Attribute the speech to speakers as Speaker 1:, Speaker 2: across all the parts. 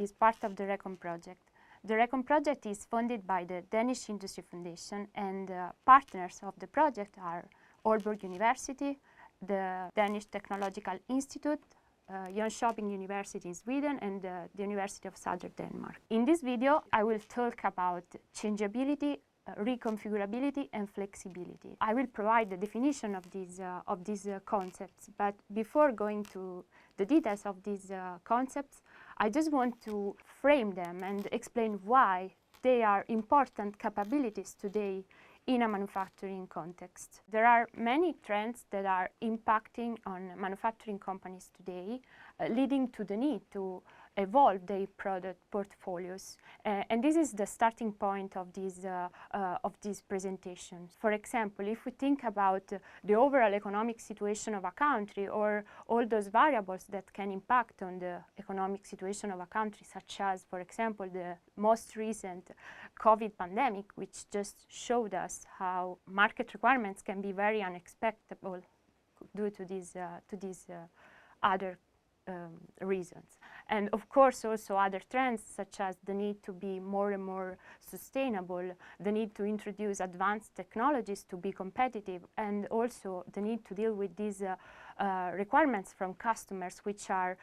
Speaker 1: is part of the Recon project. The Recon project is funded by the Danish Industry Foundation, and partners of the project are Aalborg University, the Danish Technological Institute, Jönköping University in Sweden, and the University of Southern Denmark. In this video, I will talk about changeability, reconfigurability, and flexibility. I will provide the definition of these concepts, but before going to the details of these concepts, I just want to frame them and explain why they are important capabilities today in a manufacturing context. There are many trends that are impacting on manufacturing companies today, leading to the need to evolve their product portfolios. And this is the starting point of these presentations. For example, if we think about the overall economic situation of a country, or all those variables that can impact on the economic situation of a country, such as, for example, the most recent COVID pandemic, which just showed us how market requirements can be very unexpected due to these other reasons. And of course also other trends, such as the need to be more and more sustainable, the need to introduce advanced technologies to be competitive, and also the need to deal with these requirements from customers, which are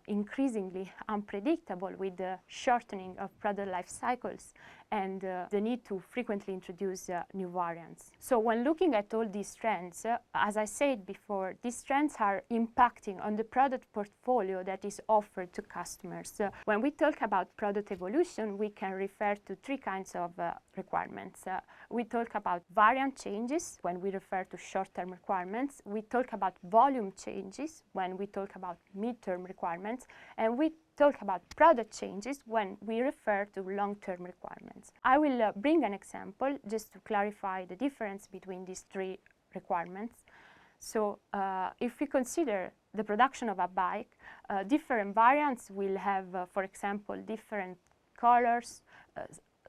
Speaker 1: increasingly unpredictable with the shortening of product life cycles and the need to frequently introduce new variants. So when looking at all these trends, as I said before, these trends are impacting on the product portfolio that is offered to customers. When we talk about product evolution, we can refer to three kinds of requirements. We talk about variant changes when we refer to short-term requirements. We talk about volume changes when we talk about mid-term requirements. And we talk about product changes when we refer to long-term requirements. I will bring an example just to clarify the difference between these three requirements. So if we consider the production of a bike, different variants will have, for example, different colors,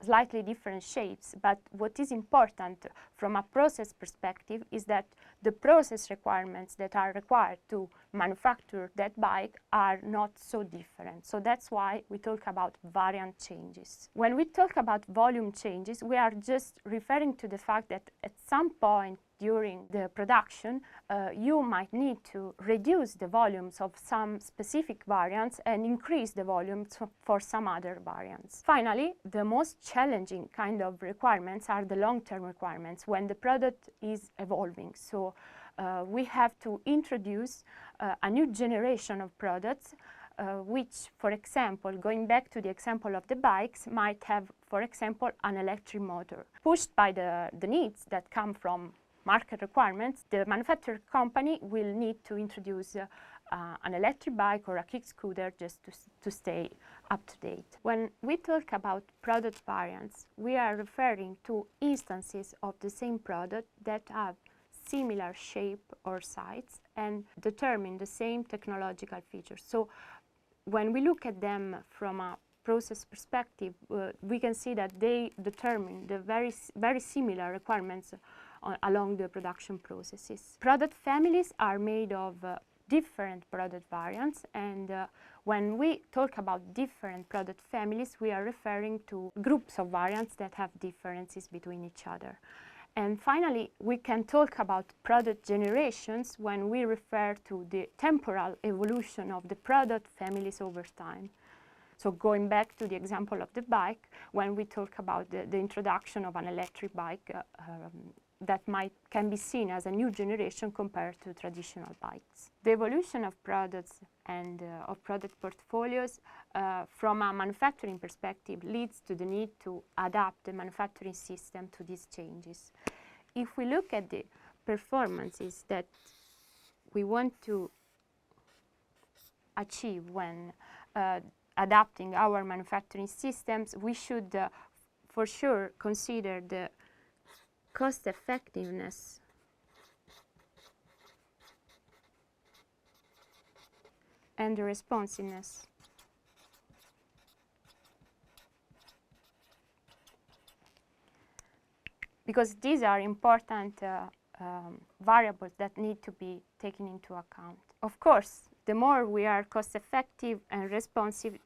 Speaker 1: slightly different shapes, but what is important from a process perspective is that the process requirements that are required to manufacture that bike are not so different. So that's why we talk about variant changes. When we talk about volume changes, we are just referring to the fact that at some point during the production, you might need to reduce the volumes of some specific variants and increase the volumes for some other variants. Finally, the most challenging kind of requirements are the long-term requirements when the product is evolving. So we have to introduce a new generation of products which, for example, going back to the example of the bikes, might have, for example, an electric motor. Pushed by the needs that come from market requirements, the manufacturer company will need to introduce an electric bike or a kick scooter just to stay up to date. When we talk about product variants, we are referring to instances of the same product that have similar shape or size and determine the same technological features. So when we look at them from a process perspective, we can see that they determine the very similar requirements along the production processes. Product families are made of different product variants, and when we talk about different product families, we are referring to groups of variants that have differences between each other. And finally, we can talk about product generations when we refer to the temporal evolution of the product families over time. So going back to the example of the bike, when we talk about the introduction of an electric bike, that can be seen as a new generation compared to traditional bikes. The evolution of products and of product portfolios from a manufacturing perspective leads to the need to adapt the manufacturing system to these changes. If we look at the performances that we want to achieve when adapting our manufacturing systems, we should for sure consider the cost effectiveness and the responsiveness. Because these are important variables that need to be taken into account. Of course, the more we are cost effective and responsive,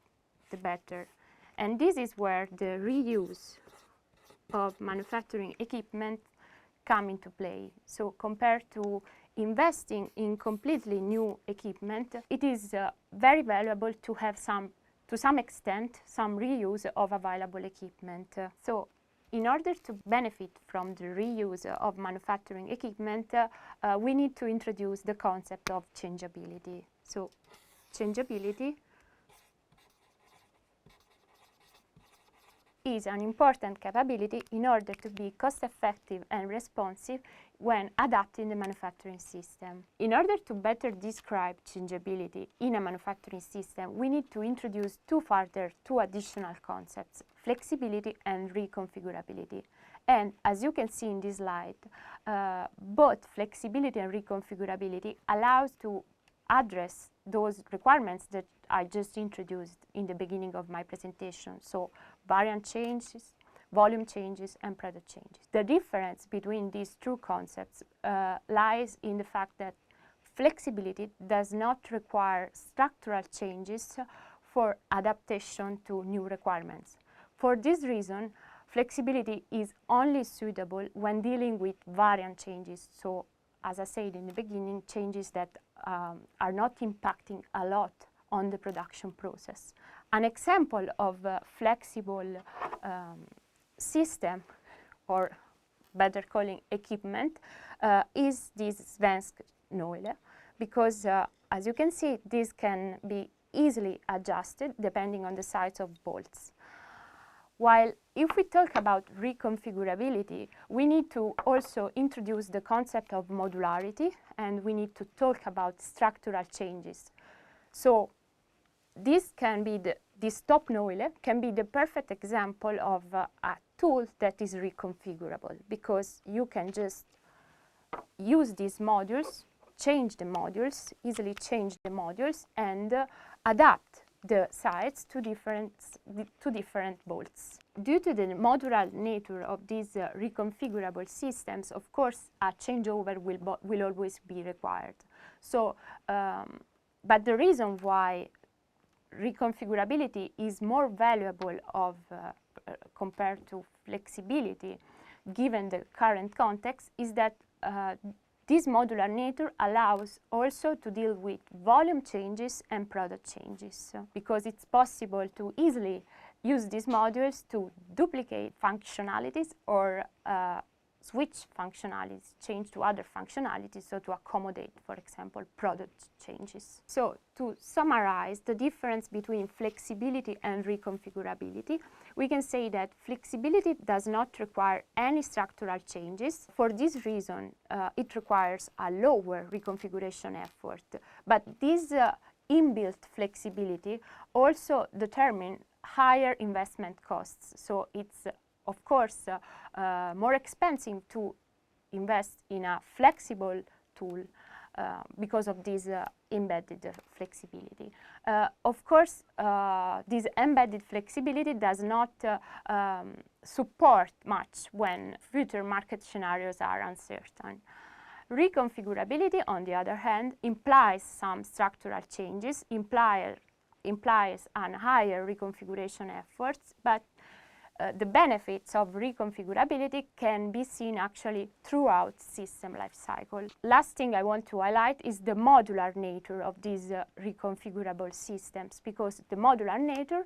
Speaker 1: the better. And this is where the reuse of manufacturing equipment come into play. So compared to investing in completely new equipment, it is very valuable to have to some extent, some reuse of available equipment. So in order to benefit from the reuse of manufacturing equipment, we need to introduce the concept of changeability. So changeability is an important capability in order to be cost-effective and responsive when adapting the manufacturing system. In order to better describe changeability in a manufacturing system, we need to introduce two additional concepts: flexibility and reconfigurability. And as you can see in this slide, both flexibility and reconfigurability allows to address those requirements that I just introduced in the beginning of my presentation. So variant changes, volume changes, and product changes. The difference between these two concepts lies in the fact that flexibility does not require structural changes for adaptation to new requirements. For this reason, flexibility is only suitable when dealing with variant changes. So, as I said in the beginning, changes that are not impacting a lot on the production process. An example of a flexible system, or better calling equipment, is this svensk noile, because as you can see, this can be easily adjusted depending on the size of bolts. While if we talk about reconfigurability, we need to also introduce the concept of modularity, and we need to talk about structural changes. So this top noile can be the perfect example of a tool that is reconfigurable, because you can just use these modules, easily change the modules, and adapt the sides to different bolts. Due to the modular nature of these reconfigurable systems, of course, a changeover will always be required. So, but the reason why reconfigurability is more valuable compared to flexibility, given the current context, is that this modular nature allows also to deal with volume changes and product changes, because it's possible to easily use these modules to duplicate functionalities or switch functionalities, change to other functionalities, so to accommodate, for example, product changes. So to summarize the difference between flexibility and reconfigurability, we can say that flexibility does not require any structural changes. For this reason, it requires a lower reconfiguration effort. But this inbuilt flexibility also determines higher investment costs. So it's of course more expensive to invest in a flexible tool because of this embedded flexibility. Of course, this embedded flexibility does not support much when future market scenarios are uncertain. Reconfigurability, on the other hand, implies some structural changes, implies a higher reconfiguration efforts, but the benefits of reconfigurability can be seen actually throughout system life cycle. Last thing I want to highlight is the modular nature of these reconfigurable systems, because the modular nature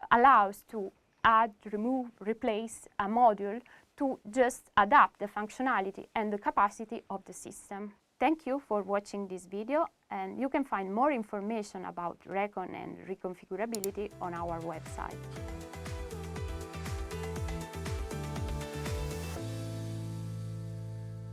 Speaker 1: allows to add, remove, replace a module to just adapt the functionality and the capacity of the system. Thank you for watching this video, and you can find more information about Recon and reconfigurability on our website.